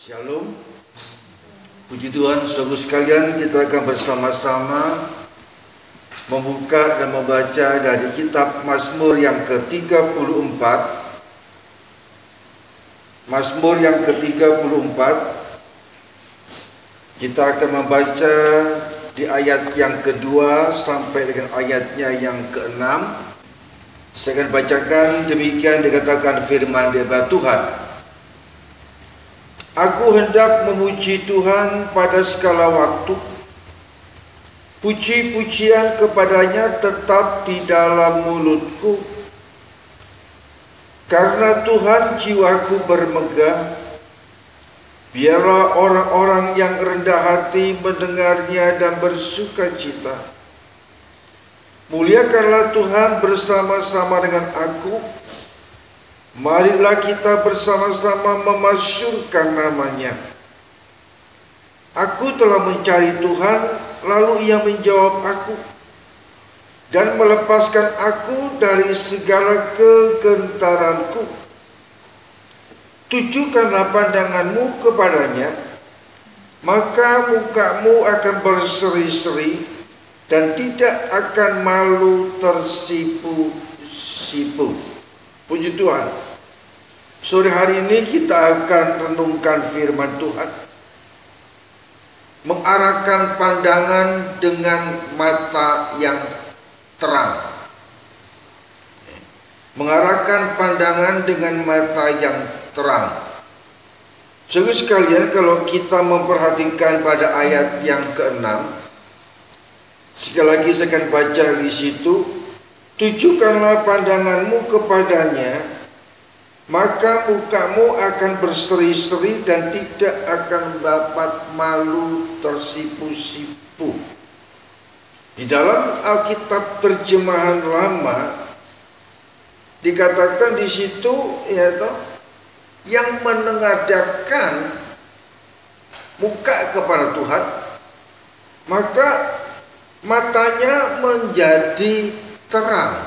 Shalom. Puji Tuhan, saudara sekalian, kita akan bersama-sama membuka dan membaca dari kitab Mazmur yang ke-34. Mazmur yang ke-34. Kita akan membaca di ayat yang kedua sampai dengan ayatnya yang ke-6. Saya akan bacakan, demikian dikatakan firman daripada Tuhan. Aku hendak memuji Tuhan pada segala waktu. Puji-pujian kepadanya tetap di dalam mulutku. Karena Tuhan jiwaku bermegah. Biarlah orang-orang yang rendah hati mendengarnya dan bersuka cita. Muliakanlah Tuhan bersama-sama dengan aku. Marilah kita bersama-sama memasyurkan namanya. Aku telah mencari Tuhan, lalu Ia menjawab aku dan melepaskan aku dari segala kegentaranku. Tujukanlah pandanganmu kepadanya, maka mukamu akan berseri-seri dan tidak akan malu tersipu-sipu. Puji Tuhan. Sore hari ini kita akan renungkan firman Tuhan. Mengarahkan pandangan dengan mata yang terang. Mengarahkan pandangan dengan mata yang terang. Saudara sekalian, kalau kita memperhatikan pada ayat yang ke-6, sekali lagi saya akan baca di situ. Tujukanlah pandanganmu kepadanya, maka mukamu akan berseri-seri dan tidak akan dapat malu tersipu-sipu. Di dalam Alkitab terjemahan lama dikatakan di situ, yaitu yang menengadahkan muka kepada Tuhan, maka matanya menjadi terang,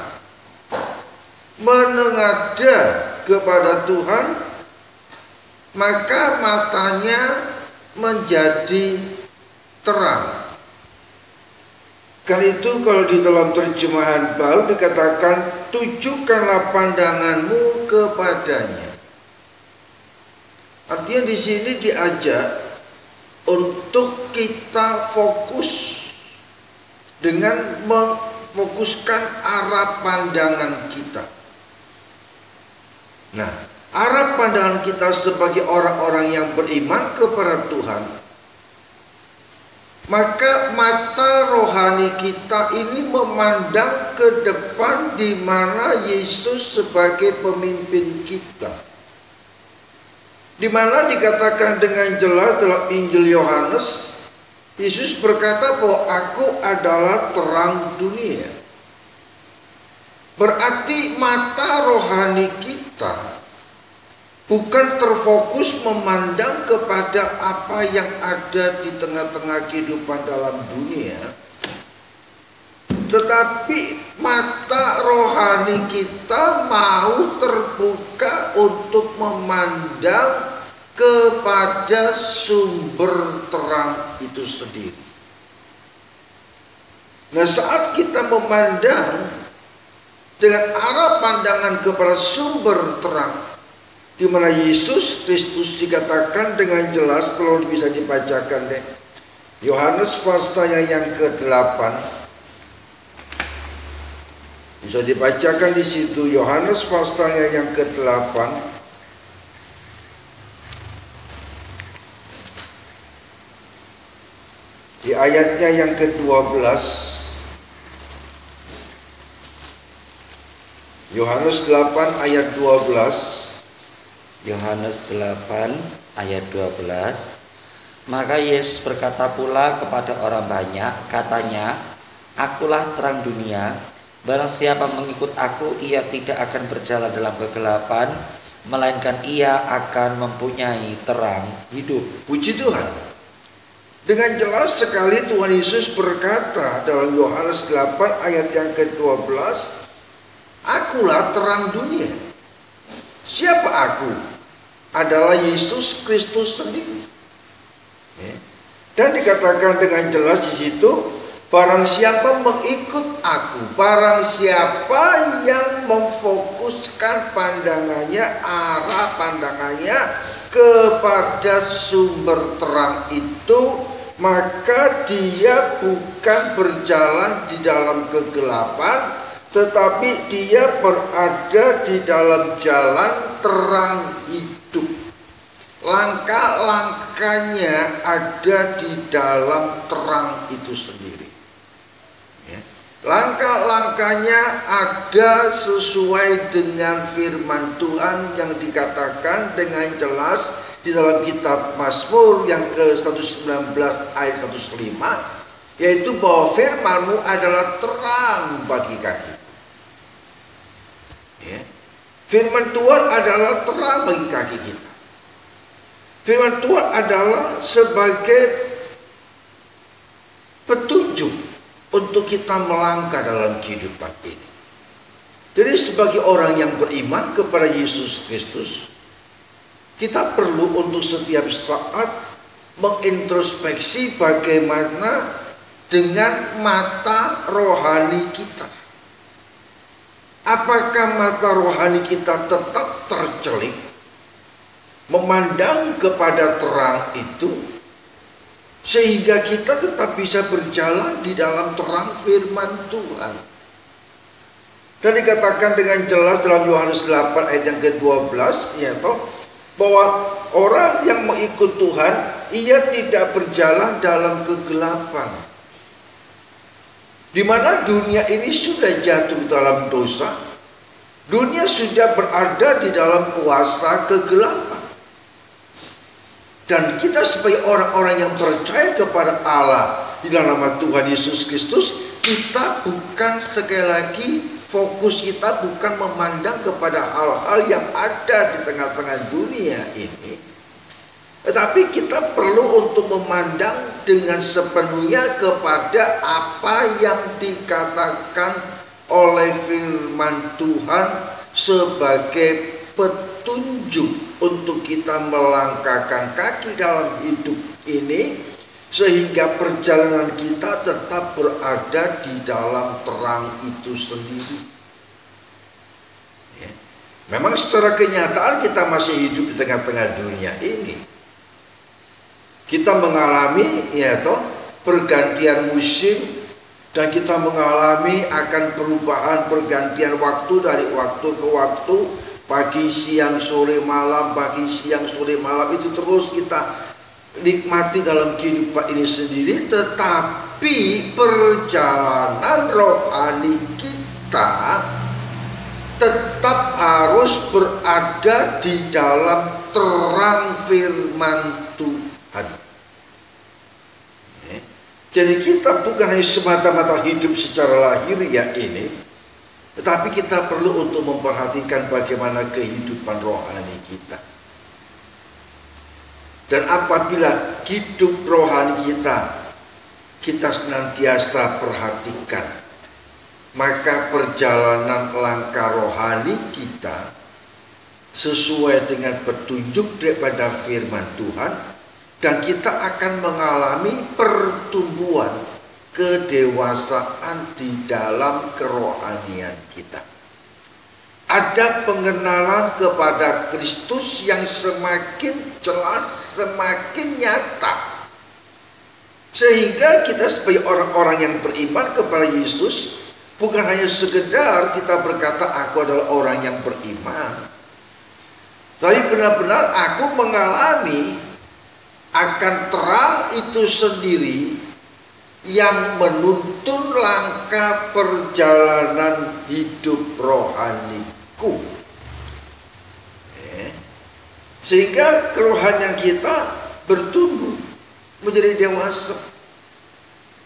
menengadah kepada Tuhan, maka matanya menjadi terang. Karena itu kalau di dalam terjemahan baru dikatakan tujukanlah pandanganmu kepadanya. Artinya di sini diajak untuk kita fokus dengan fokuskan arah pandangan kita. Nah, arah pandangan kita sebagai orang-orang yang beriman kepada Tuhan, maka mata rohani kita ini memandang ke depan di mana Yesus sebagai pemimpin kita. Di mana dikatakan dengan jelas dalam Injil Yohanes, Yesus berkata bahwa aku adalah terang dunia. Berarti mata rohani kita bukan terfokus memandang kepada apa yang ada di tengah-tengah kehidupan dalam dunia, tetapi mata rohani kita mau terbuka untuk memandang kepada sumber terang itu sendiri. Nah, saat kita memandang dengan arah pandangan kepada sumber terang, di mana Yesus Kristus dikatakan dengan jelas, kalau bisa dibacakan deh, Yohanes pasalnya yang ke-8, bisa dibacakan di situ, Yohanes pasalnya yang ke-8. Di ayatnya yang ke-12, Yohanes 8 ayat 12. Yohanes 8 ayat 12. Maka Yesus berkata pula kepada orang banyak, katanya, akulah terang dunia, barang siapa mengikut aku, ia tidak akan berjalan dalam kegelapan, melainkan ia akan mempunyai terang hidup. Puji Tuhan. Dengan jelas sekali Tuhan Yesus berkata dalam Yohanes 8 ayat yang ke-12, akulah terang dunia. Siapa aku? adalah Yesus Kristus sendiri. Dan dikatakan dengan jelas di situ, barang siapa mengikut aku, barang siapa yang memfokuskan pandangannya, arah pandangannya kepada sumber terang itu, maka dia bukan berjalan di dalam kegelapan, tetapi dia berada di dalam jalan terang hidup. Langkah-langkahnya ada di dalam terang itu sendiri. Langkah-langkahnya ada sesuai dengan firman Tuhan yang dikatakan dengan jelas di dalam kitab Mazmur yang ke-119 ayat 105, yaitu bahwa firman-Mu adalah terang bagi kaki. Firman Tuhan adalah terang bagi kaki kita. Firman Tuhan adalah sebagai petunjuk untuk kita melangkah dalam kehidupan ini. Jadi sebagai orang yang beriman kepada Yesus Kristus, kita perlu untuk setiap saat mengintrospeksi bagaimana dengan mata rohani kita. Apakah mata rohani kita tetap tercelik memandang kepada terang itu, sehingga kita tetap bisa berjalan di dalam terang firman Tuhan. Dan dikatakan dengan jelas dalam Yohanes 8 ayat yang ke-12, yaitu bahwa orang yang mengikut Tuhan, ia tidak berjalan dalam kegelapan. Di mana dunia ini sudah jatuh dalam dosa, dunia sudah berada di dalam kuasa kegelapan. Dan kita sebagai orang-orang yang percaya kepada Allah di dalam nama Tuhan Yesus Kristus, kita bukan, sekali lagi, fokus kita bukan memandang kepada hal-hal yang ada di tengah-tengah dunia ini, tetapi kita perlu untuk memandang dengan sepenuhnya kepada apa yang dikatakan oleh firman Tuhan sebagai petunjuk untuk kita melangkahkan kaki dalam hidup ini, sehingga perjalanan kita tetap berada di dalam terang itu sendiri. Memang secara kenyataan kita masih hidup di tengah-tengah dunia ini. Kita mengalami pergantian musim, dan kita mengalami akan perubahan pergantian waktu dari waktu ke waktu. Pagi, siang, sore, malam, pagi, siang, sore, malam, itu terus kita nikmati dalam kehidupan ini sendiri. Tetapi perjalanan rohani kita tetap harus berada di dalam terang firman Tuhan. Jadi kita bukan hanya semata-mata hidup secara lahiriah ini, tetapi kita perlu untuk memperhatikan bagaimana kehidupan rohani kita. Dan apabila hidup rohani kita senantiasa perhatikan, maka perjalanan langkah rohani kita sesuai dengan petunjuk daripada firman Tuhan, dan kita akan mengalami pertumbuhan kedewasaan di dalam kerohanian kita. Ada pengenalan kepada Kristus yang semakin jelas, semakin nyata, sehingga kita sebagai orang-orang yang beriman kepada Yesus bukan hanya sekedar kita berkata aku adalah orang yang beriman, tapi benar-benar aku mengalami akan terang itu sendiri yang menuntun langkah perjalanan hidup rohaniku, sehingga kerohanian kita bertumbuh menjadi dewasa.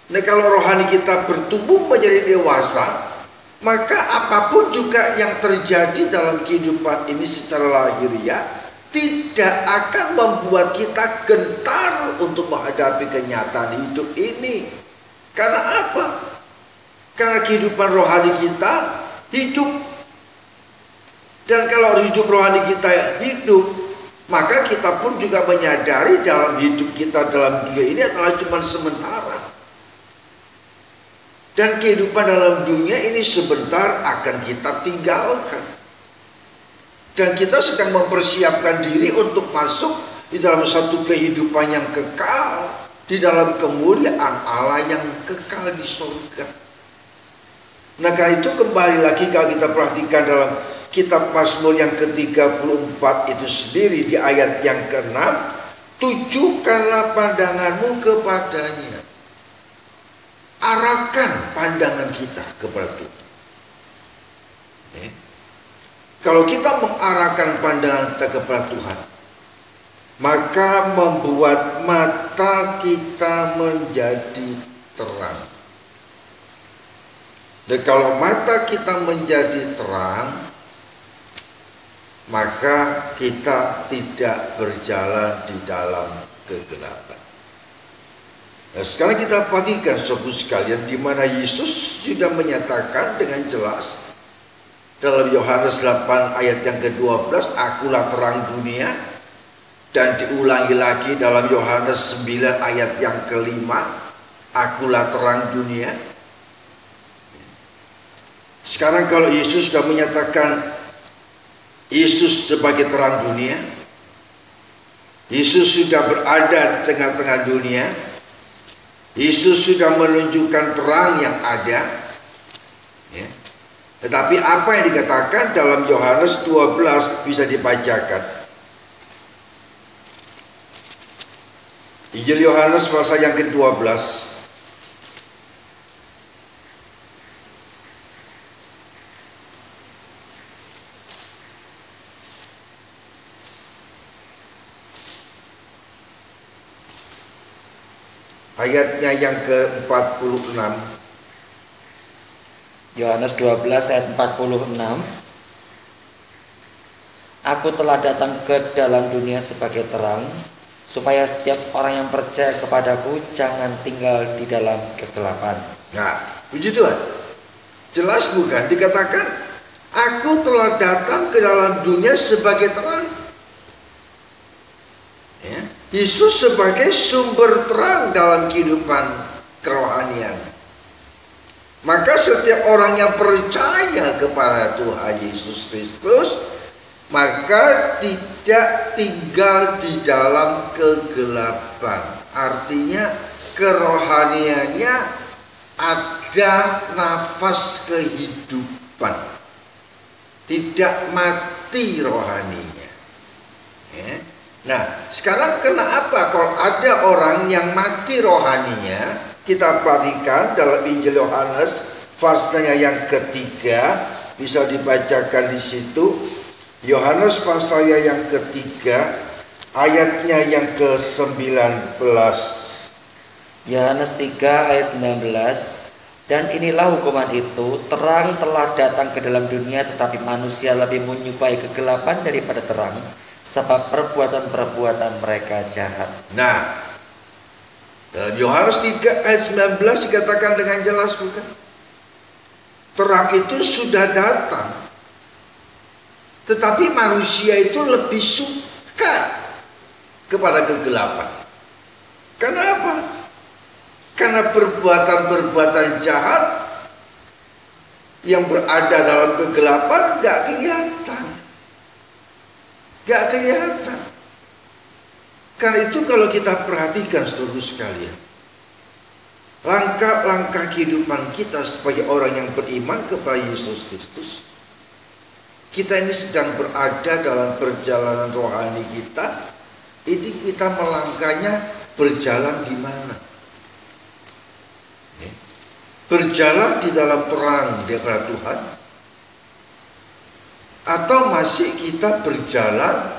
Nah, kalau rohani kita bertumbuh menjadi dewasa, maka apapun juga yang terjadi dalam kehidupan ini secara lahiriah tidak akan membuat kita gentar untuk menghadapi kenyataan hidup ini. Karena apa? Karena kehidupan rohani kita hidup. Dan kalau hidup rohani kita hidup, maka kita pun juga menyadari dalam hidup kita dalam dunia ini adalah cuma sementara. Dan kehidupan dalam dunia ini sebentar akan kita tinggalkan. Dan kita sedang mempersiapkan diri untuk masuk di dalam satu kehidupan yang kekal, di dalam kemuliaan Allah yang kekal di surga. Nah, karena itu kembali lagi kalau kita perhatikan dalam kitab Mazmur yang ke-34 itu sendiri di ayat yang ke-6, tujukanlah pandanganmu kepadanya. Arahkan pandangan kita kepada Tuhan. Kalau kita mengarahkan pandangan kita kepada Tuhan, maka membuat mata kita menjadi terang. Dan kalau mata kita menjadi terang, maka kita tidak berjalan di dalam kegelapan. Nah, sekarang kita perhatikan saudara sekalian, di mana Yesus sudah menyatakan dengan jelas dalam Yohanes 8 ayat yang ke-12, akulah terang dunia. Dan diulangi lagi dalam Yohanes 9 ayat yang ke-5, akulah terang dunia. Sekarang kalau Yesus sudah menyatakan Yesus sebagai terang dunia, Yesus sudah berada di tengah-tengah dunia, Yesus sudah menunjukkan terang yang ada, ya. Tetapi apa yang dikatakan dalam Yohanes 12 bisa dibacakan. Injil Yohanes pasal yang ke-12 ayatnya yang ke-46. Yohanes 12 ayat 46. Aku telah datang ke dalam dunia sebagai terang, supaya setiap orang yang percaya kepadaku jangan tinggal di dalam kegelapan. Nah, puji Tuhan. Jelas bukan? Dikatakan, aku telah datang ke dalam dunia sebagai terang. Ya. Yesus sebagai sumber terang dalam kehidupan kerohanian. Maka setiap orang yang percaya kepada Tuhan Yesus Kristus, maka tidak tinggal di dalam kegelapan. Artinya kerohaniannya ada nafas kehidupan, tidak mati rohaninya. Ya. Nah, sekarang kenapa kalau ada orang yang mati rohaninya? Kita perhatikan dalam Injil Yohanes pasalnya yang ketiga, bisa dibacakan di situ. Yohanes pasalnya yang ketiga, ayatnya yang ke-19. Yohanes 3 ayat 19. Dan inilah hukuman itu, terang telah datang ke dalam dunia, tetapi manusia lebih menyukai kegelapan daripada terang, sebab perbuatan-perbuatan mereka jahat. Nah, dalam Yohanes 3 ayat 19 dikatakan dengan jelas bukan? Terang itu sudah datang, tetapi manusia itu lebih suka kepada kegelapan. Kenapa? Karena perbuatan-perbuatan jahat yang berada dalam kegelapan gak kelihatan. Gak kelihatan. Karena itu kalau kita perhatikan saudara sekalian, langkah-langkah kehidupan kita sebagai orang yang beriman kepada Yesus Kristus, kita ini sedang berada dalam perjalanan rohani kita. Ini kita melangkahnya berjalan di mana? Berjalan di dalam terang daripada Tuhan, atau masih kita berjalan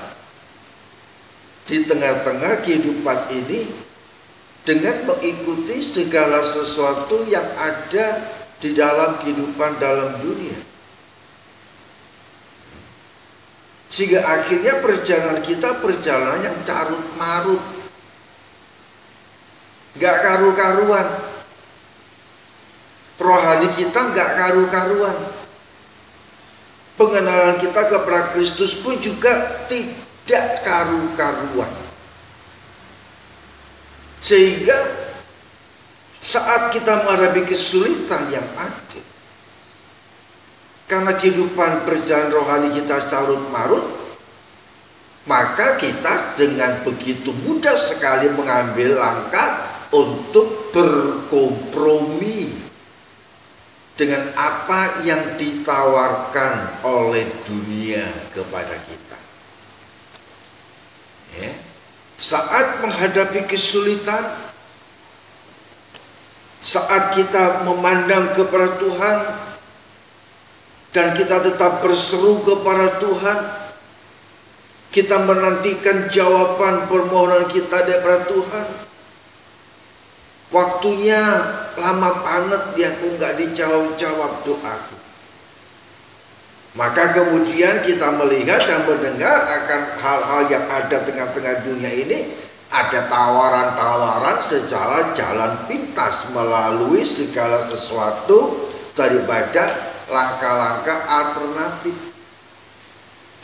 di tengah-tengah kehidupan ini dengan mengikuti segala sesuatu yang ada di dalam kehidupan dalam dunia, sehingga akhirnya perjalanan kita perjalanan yang carut marut, gak karu-karuan. Rohani kita gak karu-karuan. Pengenalan kita kepada Kristus pun juga tidak tidak karu-karuan. Sehingga saat kita menghadapi kesulitan yang ada, karena kehidupan berjalan rohani kita carut marut, maka kita dengan begitu mudah sekali mengambil langkah untuk berkompromi dengan apa yang ditawarkan oleh dunia kepada kita. Ya. Saat menghadapi kesulitan, saat kita memandang kepada Tuhan dan kita tetap berseru kepada Tuhan, kita menantikan jawaban permohonan kita daripada Tuhan. Waktunya lama banget ya, kok nggak dijawab doaku. Maka kemudian kita melihat dan mendengar akan hal-hal yang ada tengah-tengah dunia ini. Ada tawaran-tawaran secara jalan pintas melalui segala sesuatu daripada langkah-langkah alternatif.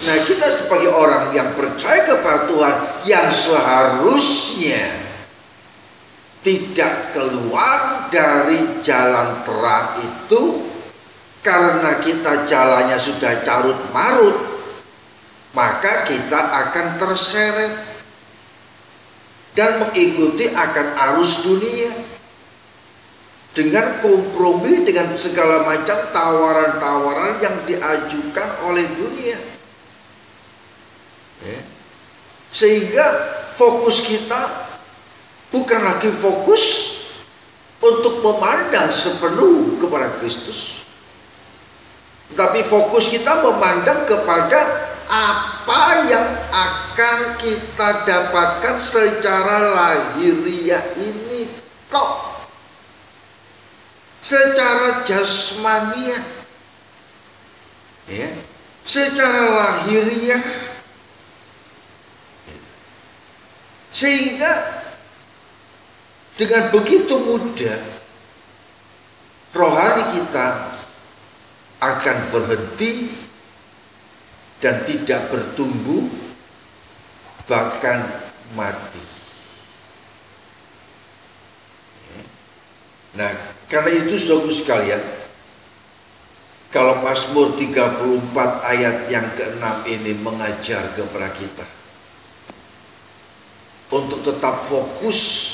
Nah, kita sebagai orang yang percaya kepada Tuhan, yang seharusnya tidak keluar dari jalan terang itu, karena kita jalannya sudah carut marut, maka kita akan terseret dan mengikuti akan arus dunia dengan kompromi dengan segala macam tawaran-tawaran yang diajukan oleh dunia. Ya. Sehingga fokus kita bukan lagi fokus untuk memandang sepenuh kepada Kristus, tapi fokus kita memandang kepada apa yang akan kita dapatkan secara lahiriah ini toh, secara jasmania, ya, secara lahiriah, sehingga dengan begitu mudah rohani kita akan berhenti dan tidak bertumbuh, bahkan mati. Nah, karena itu saudara sekalian, kalau Mazmur 34 ayat yang ke-6 ini mengajar kepada kita untuk tetap fokus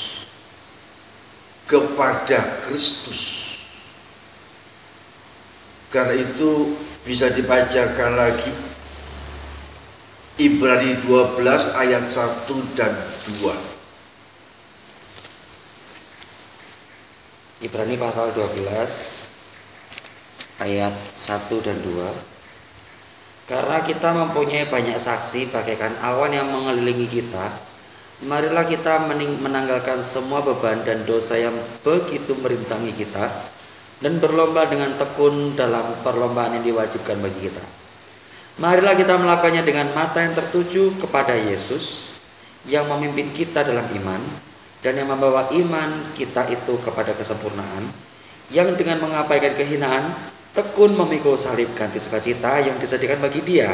kepada Kristus. Karena itu bisa dibacakan lagi Ibrani 12 ayat 1 dan 2. Ibrani pasal 12 ayat 1 dan 2. Karena kita mempunyai banyak saksi bagaikan awan yang mengelilingi kita, marilah kita menanggalkan semua beban dan dosa yang begitu merintangi kita, dan berlomba dengan tekun dalam perlombaan yang diwajibkan bagi kita. Marilah kita melakukannya dengan mata yang tertuju kepada Yesus, yang memimpin kita dalam iman, dan yang membawa iman kita itu kepada kesempurnaan, yang dengan mengabaikan kehinaan, tekun memikul salib ganti sukacita yang disediakan bagi Dia,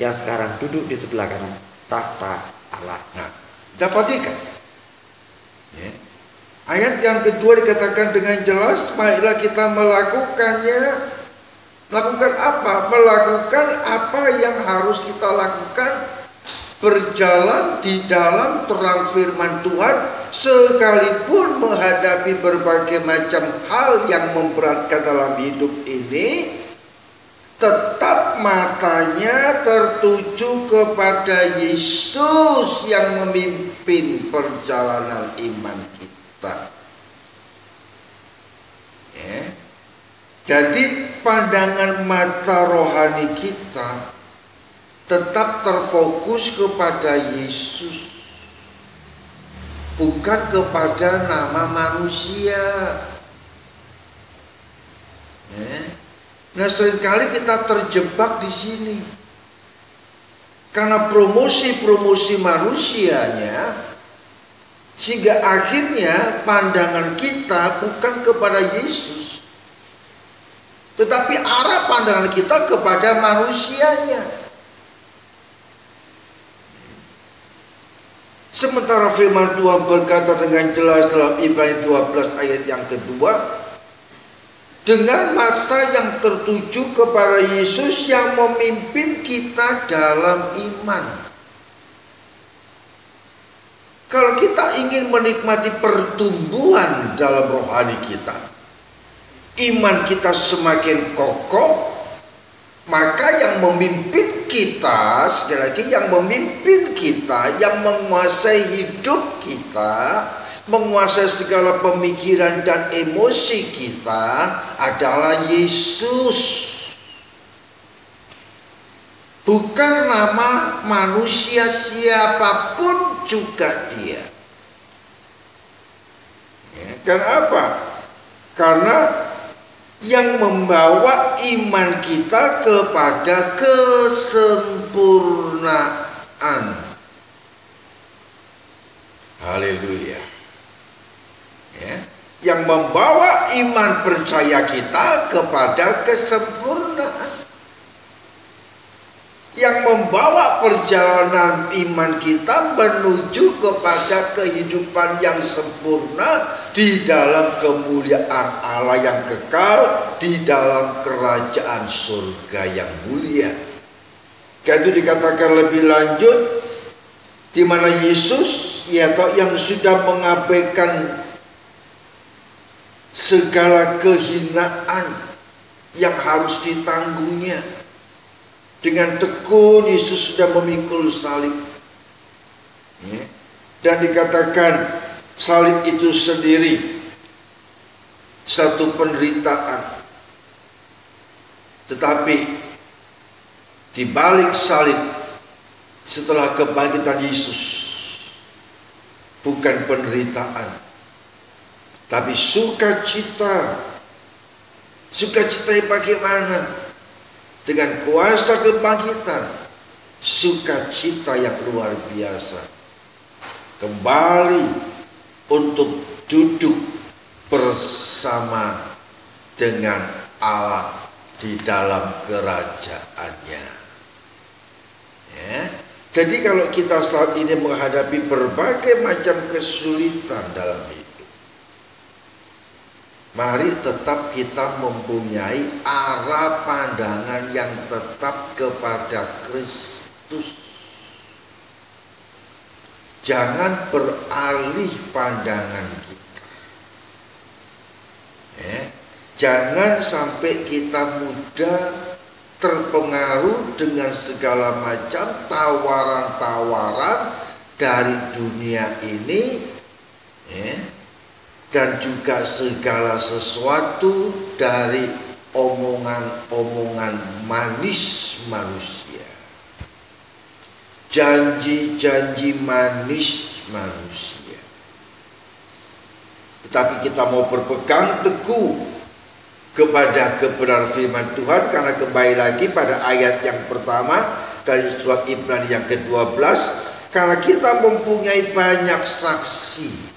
yang sekarang duduk di sebelah kanan tahta Allah. Nah, kita perhatikan, ya. Ayat yang kedua dikatakan dengan jelas, marilah kita melakukannya. Melakukan apa? Melakukan apa yang harus kita lakukan. Berjalan di dalam terang firman Tuhan, sekalipun menghadapi berbagai macam hal yang memberatkan dalam hidup ini, tetap matanya tertuju kepada Yesus yang memimpin perjalanan iman kita. Ya. Jadi pandangan mata rohani kita tetap terfokus kepada Yesus, bukan kepada nama manusia. Ya. Nah, seringkali kita terjebak di sini karena promosi-promosi manusianya, sehingga akhirnya pandangan kita bukan kepada Yesus, tetapi arah pandangan kita kepada manusianya. Sementara firman Tuhan berkata dengan jelas dalam Ibrani 12 ayat yang kedua, dengan mata yang tertuju kepada Yesus yang memimpin kita dalam iman. Kalau kita ingin menikmati pertumbuhan dalam rohani kita, iman kita semakin kokoh, maka yang memimpin kita, sekali lagi yang memimpin kita, yang menguasai hidup kita, menguasai segala pemikiran dan emosi kita adalah Yesus. Bukan nama manusia siapapun juga dia. Ya, kenapa? Karena yang membawa iman kita kepada kesempurnaan. Haleluya. Ya, yang membawa iman percaya kita kepada kesempurnaan. Yang membawa perjalanan iman kita menuju kepada kehidupan yang sempurna di dalam kemuliaan Allah yang kekal, di dalam kerajaan surga yang mulia. Karena itu dikatakan lebih lanjut, di mana Yesus yang sudah mengabaikan segala kehinaan yang harus ditanggungnya. Dengan tekun Yesus sudah memikul salib. Dan dikatakan salib itu sendiri satu penderitaan. Tetapi di balik salib setelah kebangkitan Yesus bukan penderitaan, tapi sukacita. Sukacitanya bagaimana? Dengan kuasa kebangkitan, sukacita yang luar biasa. Kembali untuk duduk bersama dengan Allah di dalam kerajaannya. Ya. Jadi kalau kita saat ini menghadapi berbagai macam kesulitan dalam hidup, mari tetap kita mempunyai arah pandangan yang tetap kepada Kristus. Jangan beralih pandangan kita. Jangan sampai kita mudah terpengaruh dengan segala macam tawaran-tawaran dari dunia ini, dan juga segala sesuatu dari omongan-omongan manis manusia, janji-janji manis manusia. Tetapi kita mau berpegang teguh kepada kebenaran firman Tuhan, karena kembali lagi pada ayat yang pertama dari surat Ibrani yang ke-12, karena kita mempunyai banyak saksi.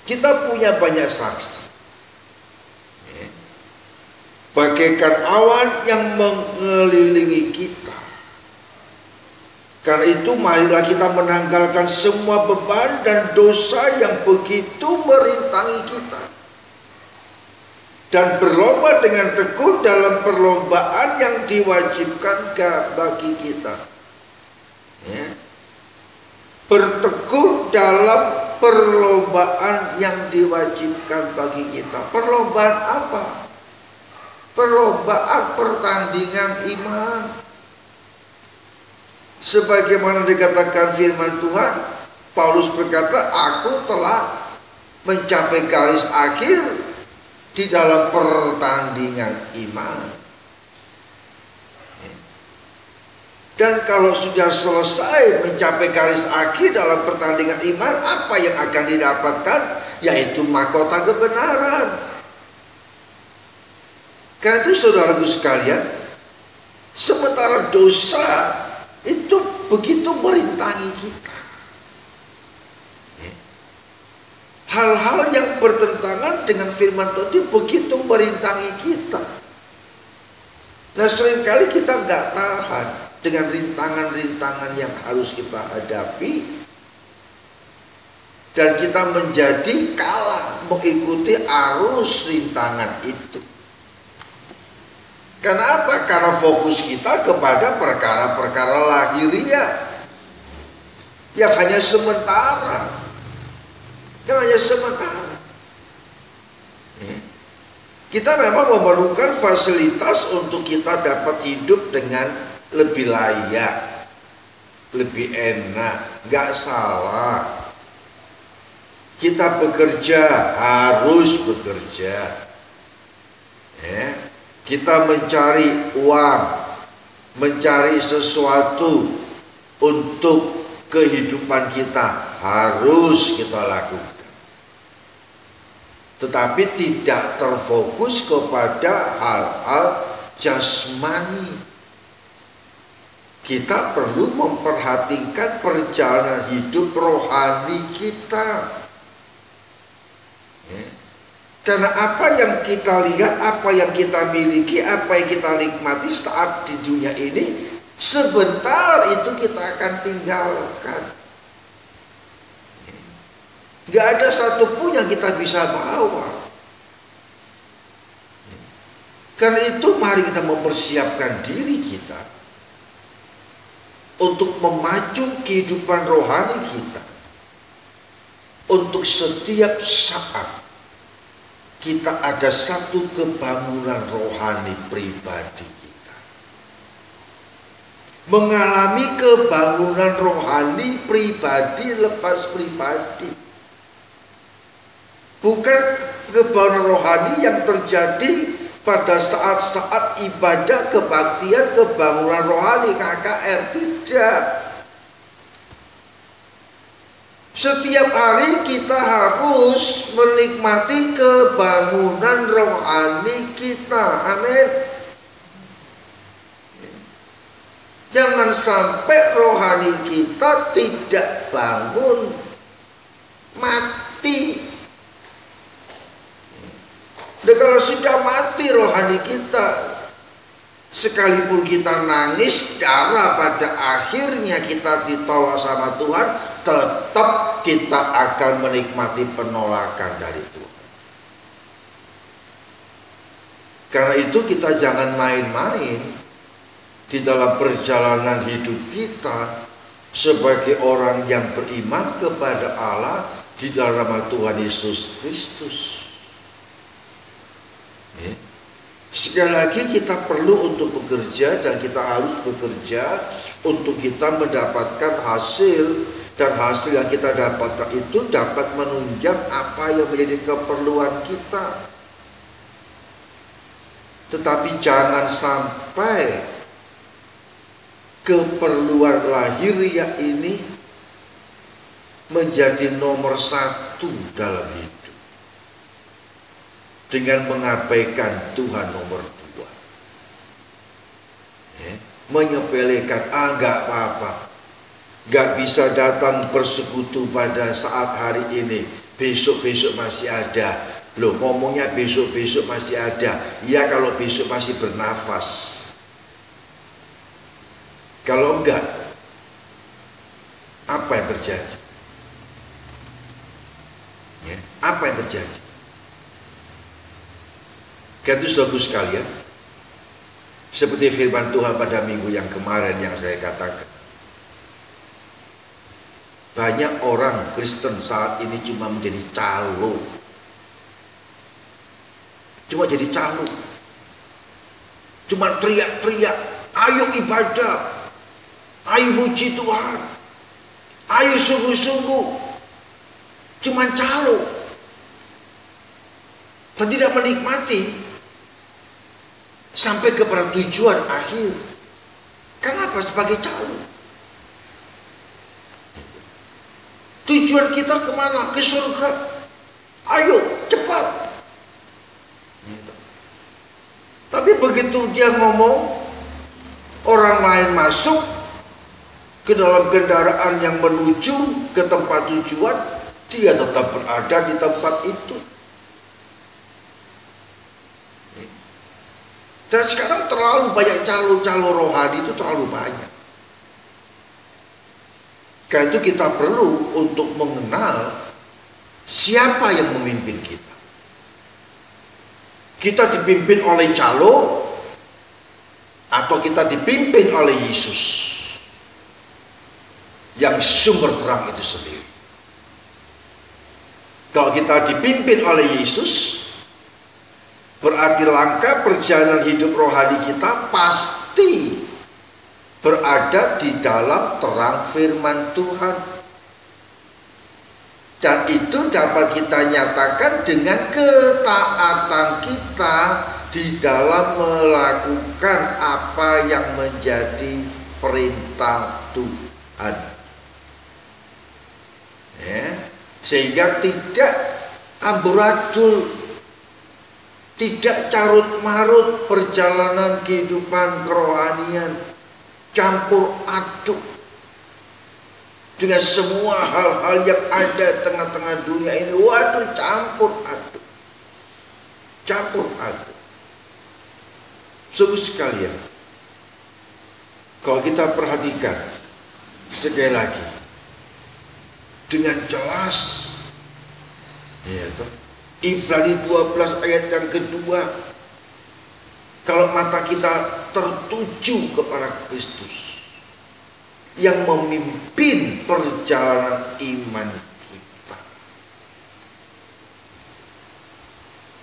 Kita punya banyak saksi. Bagaikan awan yang mengelilingi kita. Karena itu marilah kita menanggalkan semua beban dan dosa yang begitu merintangi kita, dan berlomba dengan tekun dalam perlombaan yang diwajibkan bagi kita. Bertekun dalam perlombaan yang diwajibkan bagi kita. Perlombaan apa? Perlombaan pertandingan iman. Sebagaimana dikatakan firman Tuhan, Paulus berkata, aku telah mencapai garis akhir di dalam pertandingan iman. Dan kalau sudah selesai mencapai garis akhir dalam pertandingan iman, apa yang akan didapatkan? Yaitu mahkota kebenaran. Karena itu saudaraku sekalian, sementara dosa itu begitu merintangi kita, hal-hal yang bertentangan dengan firman Tuhan itu begitu merintangi kita. Nah, seringkali kita nggak tahan dengan rintangan-rintangan yang harus kita hadapi, dan kita menjadi kalah mengikuti arus rintangan itu. Kenapa? Karena fokus kita kepada perkara-perkara lahiriah yang hanya sementara, Kita memang memerlukan fasilitas untuk kita dapat hidup dengan lebih layak, lebih enak, nggak salah. Kita bekerja, harus bekerja. Kita mencari uang, mencari sesuatu untuk kehidupan kita, harus kita lakukan. Tetapi tidak terfokus kepada hal-hal jasmani. Kita perlu memperhatikan perjalanan hidup rohani kita. Karena apa yang kita lihat, apa yang kita miliki, apa yang kita nikmati saat di dunia ini, sebentar itu kita akan tinggalkan. Gak ada satupun yang kita bisa bawa. Karena itu mari kita mempersiapkan diri kita untuk memacu kehidupan rohani kita. Untuk setiap saat kita ada satu kebangunan rohani pribadi kita. Mengalami kebangunan rohani pribadi lepas pribadi. Bukan kebangunan rohani yang terjadi pada saat-saat ibadah, kebaktian, kebangunan rohani KKR. Tidak. Setiap hari kita harus menikmati kebangunan rohani kita. Amin. Jangan sampai rohani kita tidak bangun, mati. Dan kalau sudah mati rohani kita, sekalipun kita nangis darah, pada akhirnya kita ditolak sama Tuhan, tetap kita akan menikmati penolakan dari Tuhan. Karena itu kita jangan main-main di dalam perjalanan hidup kita sebagai orang yang beriman kepada Allah di dalam nama Tuhan Yesus Kristus. Sekali lagi kita perlu untuk bekerja, dan kita harus bekerja untuk kita mendapatkan hasil, dan hasil yang kita dapatkan itu dapat menunjang apa yang menjadi keperluan kita. Tetapi jangan sampai keperluan lahiriah ini menjadi nomor satu dalam hidup, dengan mengabaikan Tuhan nomor dua. Menyepelekan, nggak apa-apa, nggak bisa datang bersekutu pada saat hari ini, besok-besok masih ada. Loh, ngomongnya besok-besok masih ada. Ya, kalau besok masih bernafas. Kalau enggak, apa yang terjadi? Apa yang terjadi? Itu saudaraku sekalian, seperti firman Tuhan pada minggu yang kemarin yang saya katakan, banyak orang Kristen saat ini cuma menjadi calo, cuma jadi calo, cuma teriak-teriak, ayo ibadah, ayo muji Tuhan, ayo sungguh-sungguh, cuma calo, dan tidak menikmati sampai kepada tujuan akhir. Kenapa? Sebagai calon. Tujuan kita kemana? Ke surga. Ayo cepat. Tapi begitu dia ngomong, orang lain masuk ke dalam kendaraan yang menuju ke tempat tujuan, dia tetap berada di tempat itu. Dan sekarang terlalu banyak calo-calo rohani, itu terlalu banyak. Karena itu kita perlu untuk mengenal siapa yang memimpin kita? Kita dipimpin oleh calo atau kita dipimpin oleh Yesus yang sumber terang itu sendiri? Kalau kita dipimpin oleh Yesus, berarti langkah perjalanan hidup rohani kita pasti berada di dalam terang firman Tuhan. Dan itu dapat kita nyatakan dengan ketaatan kita di dalam melakukan apa yang menjadi perintah Tuhan. Ya, sehingga tidak amburadul, tidak carut marut perjalanan kehidupan kerohanian, campur aduk dengan semua hal-hal yang ada tengah-tengah dunia ini. Waduh, campur aduk, campur aduk. Sungguh sekalian, kalau kita perhatikan sekali lagi dengan jelas, ya toh, Ibrani 12 ayat yang kedua, kalau mata kita tertuju kepada Kristus yang memimpin perjalanan iman kita,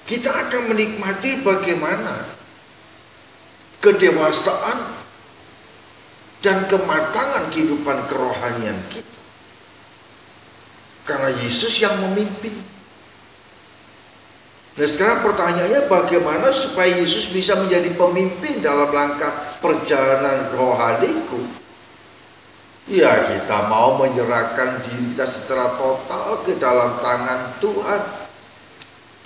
kita akan menikmati bagaimana kedewasaan dan kematangan kehidupan kerohanian kita, karena Yesus yang memimpin. Nah, sekarang pertanyaannya, bagaimana supaya Yesus bisa menjadi pemimpin dalam langkah perjalanan rohaniku? Ya, kita mau menyerahkan diri kita secara total ke dalam tangan Tuhan.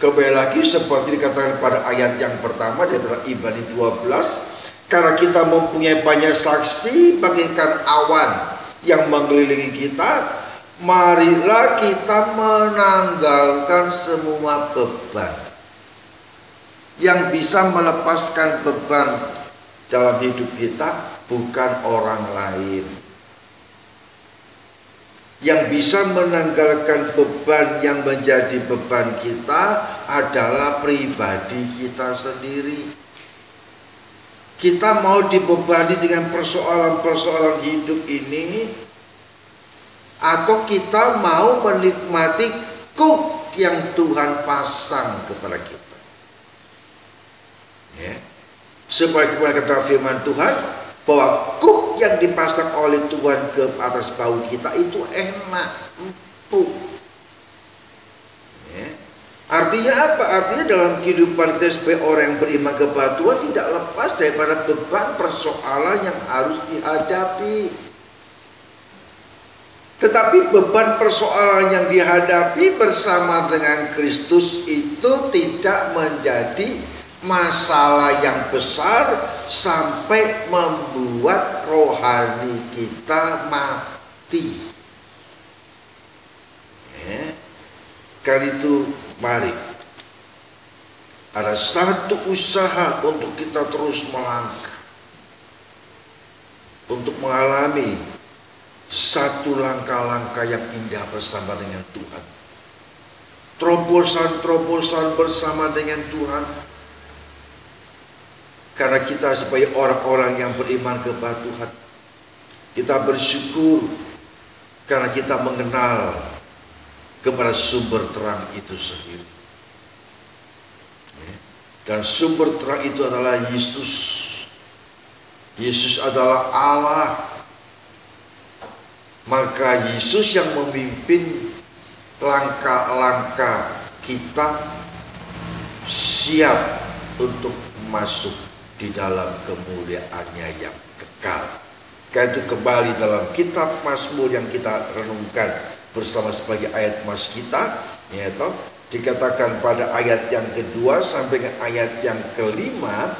Kembali lagi seperti dikatakan pada ayat yang pertama daripada Ibrani 12, karena kita mempunyai banyak saksi bagaikan awan yang mengelilingi kita, marilah kita menanggalkan semua beban. Yang bisa melepaskan beban dalam hidup kita bukan orang lain. Yang bisa menanggalkan beban yang menjadi beban kita adalah pribadi kita sendiri. Kita mau dibebani dengan persoalan-persoalan hidup ini, atau kita mau menikmati kuk yang Tuhan pasang kepada kita. Ya. Sebagaimana kata firman Tuhan, bahwa kuk yang dipasang oleh Tuhan ke atas bahu kita itu enak, empuk. Ya. Artinya apa? Artinya dalam kehidupan kita sebagai orang yang beriman kepada Tuhan tidak lepas daripada beban persoalan yang harus dihadapi. Tetapi beban persoalan yang dihadapi bersama dengan Kristus itu tidak menjadi masalah yang besar sampai membuat rohani kita mati. Ya. Karena itu mari ada satu usaha untuk kita terus melangkah, untuk mengalami satu langkah-langkah yang indah bersama dengan Tuhan, terobosan-terobosan bersama dengan Tuhan. Karena kita sebagai orang-orang yang beriman kepada Tuhan, kita bersyukur karena kita mengenal kepada sumber terang itu sendiri. Dan sumber terang itu adalah Yesus. Yesus adalah Allah. Maka Yesus yang memimpin langkah-langkah kita siap untuk masuk di dalam kemuliaannya yang kekal. Karena itu kembali dalam kitab Mazmur yang kita renungkan bersama sebagai ayat mas kita, yaitu dikatakan pada ayat yang kedua sampai ke ayat yang kelima,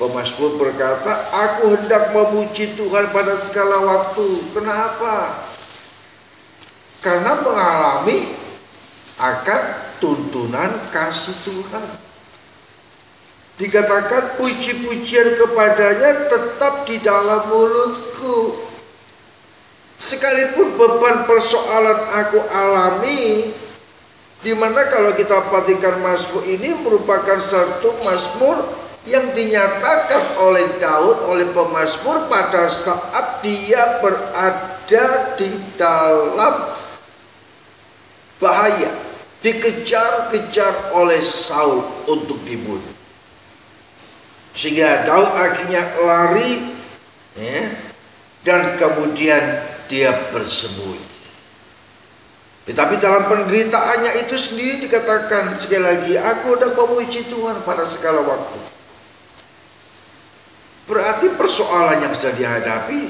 pemazmur berkata, aku hendak memuji Tuhan pada segala waktu. Kenapa? Karena mengalami akan tuntunan kasih Tuhan. Dikatakan puji-pujian kepadanya tetap di dalam mulutku. Sekalipun beban persoalan aku alami, Dimana kalau kita perhatikan Mazmur ini merupakan satu Mazmur yang dinyatakan oleh Daud, oleh pemazmur pada saat dia berada di dalam bahaya, dikejar-kejar oleh Saul untuk dibunuh. Sehingga Daud akhirnya lari, ya, dan kemudian dia bersembunyi. Tetapi dalam penderitaannya itu sendiri dikatakan sekali lagi, aku hendak memuji Tuhan pada segala waktu. Berarti persoalan yang sudah dihadapi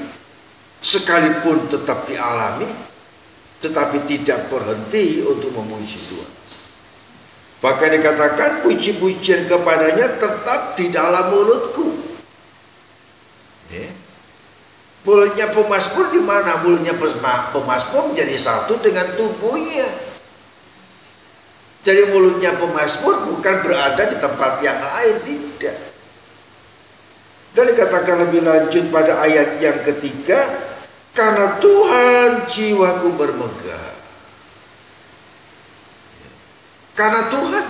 sekalipun tetap dialami, tetapi tidak berhenti untuk memuji Tuhan. Bahkan dikatakan puji-pujian kepadanya tetap di dalam mulutku. Mulutnya pemazmur di mana? Mulutnya pemazmur menjadi satu dengan tubuhnya. Jadi mulutnya pemazmur bukan berada di tempat yang lain, tidak. Dan dikatakan lebih lanjut pada ayat yang ketiga, karena Tuhan jiwaku bermegah. Karena Tuhan,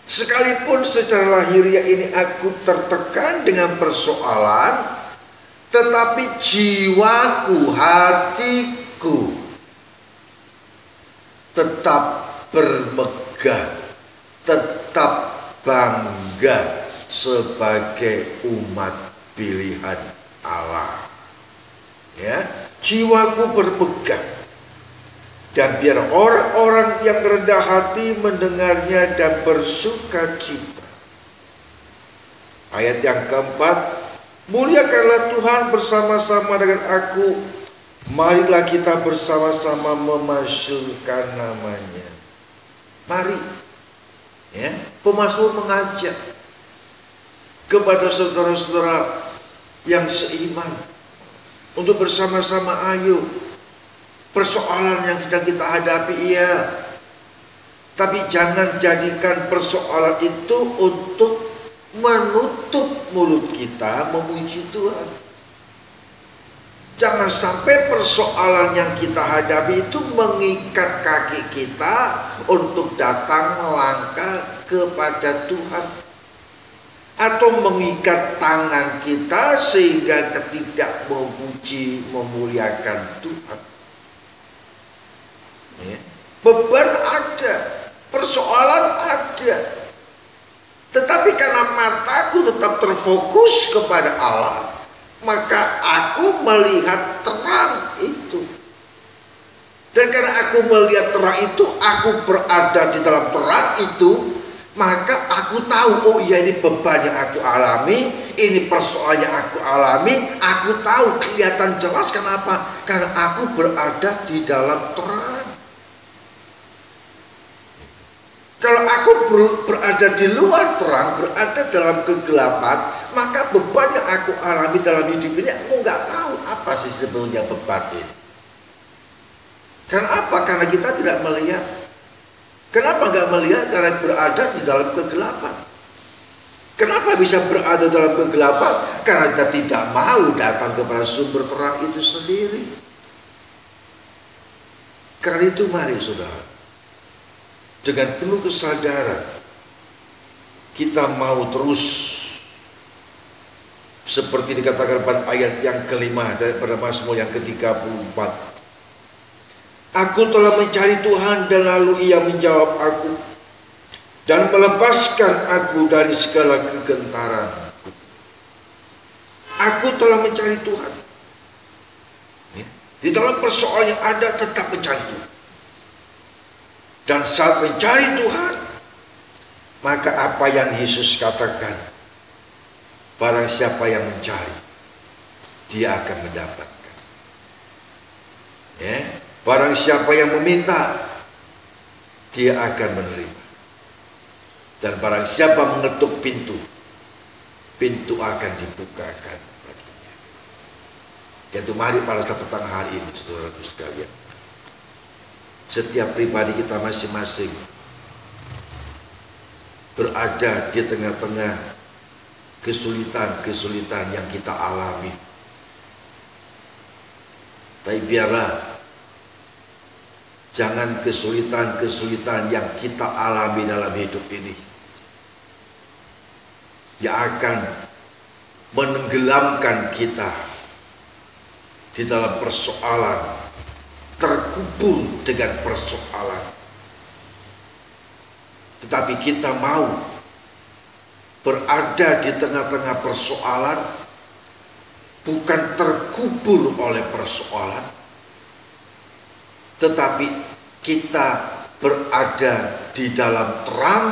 sekalipun secara lahiriah ini aku tertekan dengan persoalan, tetapi jiwaku, hatiku tetap bermegah, tetap bangga sebagai umat pilihan Allah. Ya, jiwaku bermegah, dan biar orang-orang yang rendah hati mendengarnya dan bersuka cita. Ayat yang keempat, muliakanlah Tuhan bersama-sama dengan aku, marilah kita bersama-sama memasyurkan namanya. Mari, ya, pemazmur mengajak kepada saudara-saudara yang seiman untuk bersama-sama, ayo, persoalan yang sedang kita hadapi, iya, tapi jangan jadikan persoalan itu untuk menutup mulut kita memuji Tuhan. Jangan sampai persoalan yang kita hadapi itu mengikat kaki kita untuk datang melangkah kepada Tuhan, atau mengikat tangan kita sehingga kita tidak memuji, memuliakan Tuhan. Ya. Beban ada, persoalan ada, tetapi karena mataku tetap terfokus kepada Allah, maka aku melihat terang itu. Dan karena aku melihat terang itu, aku berada di dalam terang itu, maka aku tahu, oh iya, ini beban yang aku alami, ini persoalan yang aku alami. Aku tahu, kelihatan jelas. Kenapa? Karena aku berada di dalam terang. Kalau aku berada di luar terang, berada dalam kegelapan, maka beban yang aku alami dalam hidup ini, aku nggak tahu apa sih sebetulnya beban ini. Karena apa? Karena kita tidak melihat. Kenapa nggak melihat? Karena berada di dalam kegelapan. Kenapa bisa berada dalam kegelapan? Karena kita tidak mau datang kepada sumber terang itu sendiri. Karena itu mari saudara, dengan penuh kesadaran kita mau terus seperti dikatakan pada ayat yang kelima daripada Mazmur yang ke-34. Aku telah mencari Tuhan dan lalu Ia menjawab aku dan melepaskan aku dari segala kegentaranku. Aku telah mencari Tuhan. Di dalam persoalan yang ada tetap mencari Tuhan. Dan saat mencari Tuhan, maka apa yang Yesus katakan, barang siapa yang mencari, dia akan mendapatkan. Ya. Barang siapa yang meminta, dia akan menerima. Dan barang siapa mengetuk pintu, pintu akan dibukakan baginya. Jadi mari pada petang hari ini, saudaraku sekalian, setiap pribadi kita masing-masing berada di tengah-tengah kesulitan-kesulitan yang kita alami. Tapi biarlah Jangan kesulitan-kesulitan yang kita alami dalam hidup ini yang akan menenggelamkan kita di dalam persoalan, terkubur dengan persoalan. Tetapi kita mau berada di tengah-tengah persoalan, bukan terkubur oleh persoalan, tetapi kita berada di dalam terang,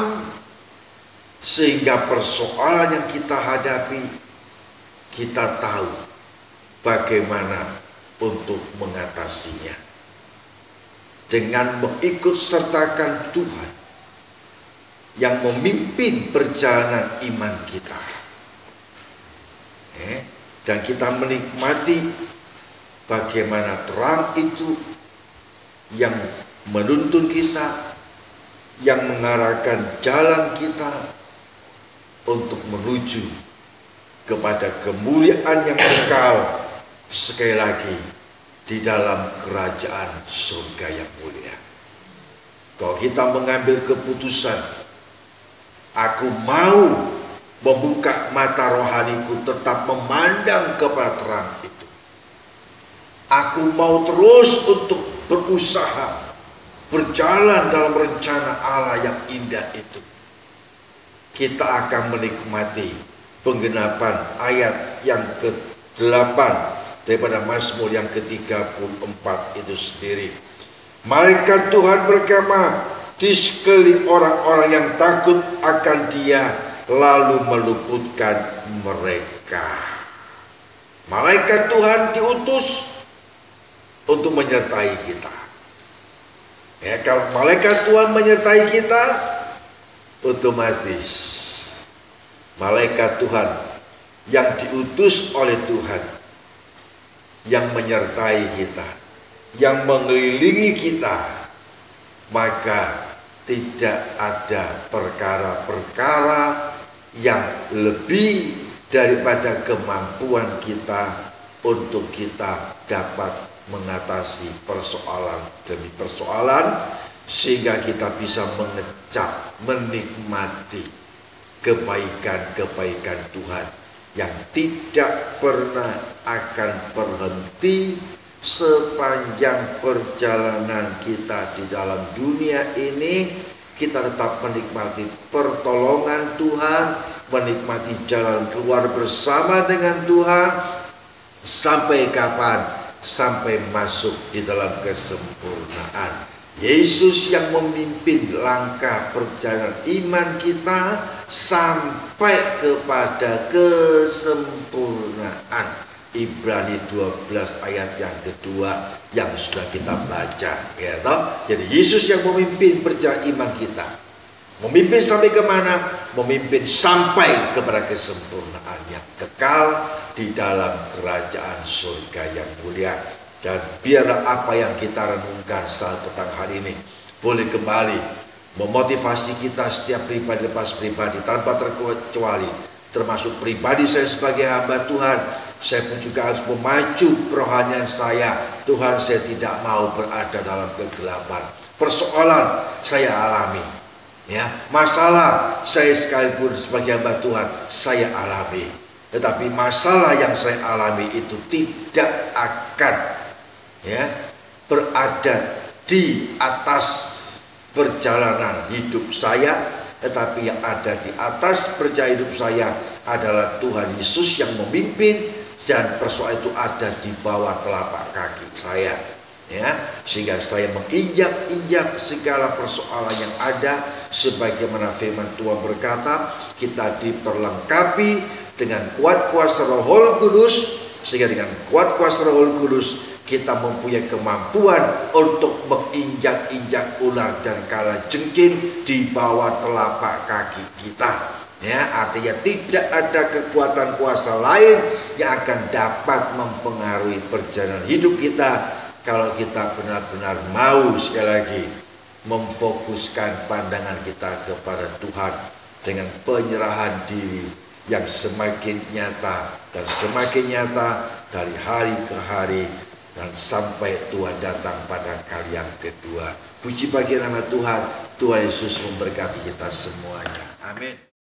sehingga persoalan yang kita hadapi, kita tahu bagaimana untuk mengatasinya dengan mengikut sertakan Tuhan yang memimpin perjalanan iman kita, dan kita menikmati bagaimana terang itu yang menuntun kita, yang mengarahkan jalan kita untuk menuju kepada kemuliaan yang kekal, sekali lagi di dalam kerajaan surga yang mulia. Kalau kita mengambil keputusan, aku mau membuka mata rohaniku tetap memandang kepada terang itu, aku mau terus untuk berusaha berjalan dalam rencana Allah yang indah itu, kita akan menikmati penggenapan ayat yang ke-8 daripada Mazmur yang ke-34 itu sendiri. Malaikat Tuhan berkemah di sekeliling orang-orang yang takut akan Dia, lalu meluputkan mereka. Malaikat Tuhan diutus untuk menyertai kita. Ya, kalau malaikat Tuhan menyertai kita, otomatis malaikat Tuhan yang diutus oleh Tuhan, yang menyertai kita, yang mengelilingi kita, maka tidak ada perkara-perkara yang lebih daripada kemampuan kita untuk kita dapat mengatasi persoalan demi persoalan, sehingga kita bisa mengecap, menikmati kebaikan-kebaikan Tuhan yang tidak pernah akan berhenti sepanjang perjalanan kita di dalam dunia ini. Kita tetap menikmati pertolongan Tuhan, menikmati jalan keluar bersama dengan Tuhan. Sampai kapan? Sampai masuk di dalam kesempurnaan. Yesus yang memimpin langkah perjalanan iman kita sampai kepada kesempurnaan. Ibrani 12 ayat yang kedua yang sudah kita baca, ya toh? Jadi Yesus yang memimpin perjalanan iman kita. Memimpin sampai kemana? Memimpin sampai kepada kesempurnaan yang kekal di dalam kerajaan surga yang mulia. Dan biarlah apa yang kita renungkan saat petang hari ini boleh kembali memotivasi kita setiap pribadi lepas pribadi tanpa terkecuali, termasuk pribadi saya sebagai hamba Tuhan. Saya pun juga harus memacu kerohanian saya. Tuhan, saya tidak mau berada dalam kegelapan. Persoalan saya alami, ya, masalah saya sekalipun sebagai hamba Tuhan saya alami. Tetapi masalah yang saya alami itu tidak akan, ya, berada di atas perjalanan hidup saya, tetapi yang ada di atas perjalanan hidup saya adalah Tuhan Yesus yang memimpin, dan persoalan itu ada di bawah telapak kaki saya, ya, sehingga saya menginjak-injak segala persoalan yang ada, sebagaimana firman Tuhan berkata, kita diperlengkapi dengan kuat kuasa Roh Kudus, sehingga dengan kuat kuasa Roh Kudus kita mempunyai kemampuan untuk menginjak-injak ular dan kalajengking di bawah telapak kaki kita. Ya, artinya tidak ada kekuatan kuasa lain yang akan dapat mempengaruhi perjalanan hidup kita kalau kita benar-benar mau, sekali lagi, memfokuskan pandangan kita kepada Tuhan dengan penyerahan diri yang semakin nyata dan semakin nyata dari hari ke hari, dan sampai Tuhan datang pada kali yang kedua. Puji bagi nama Tuhan. Tuhan Yesus memberkati kita semuanya. Amin.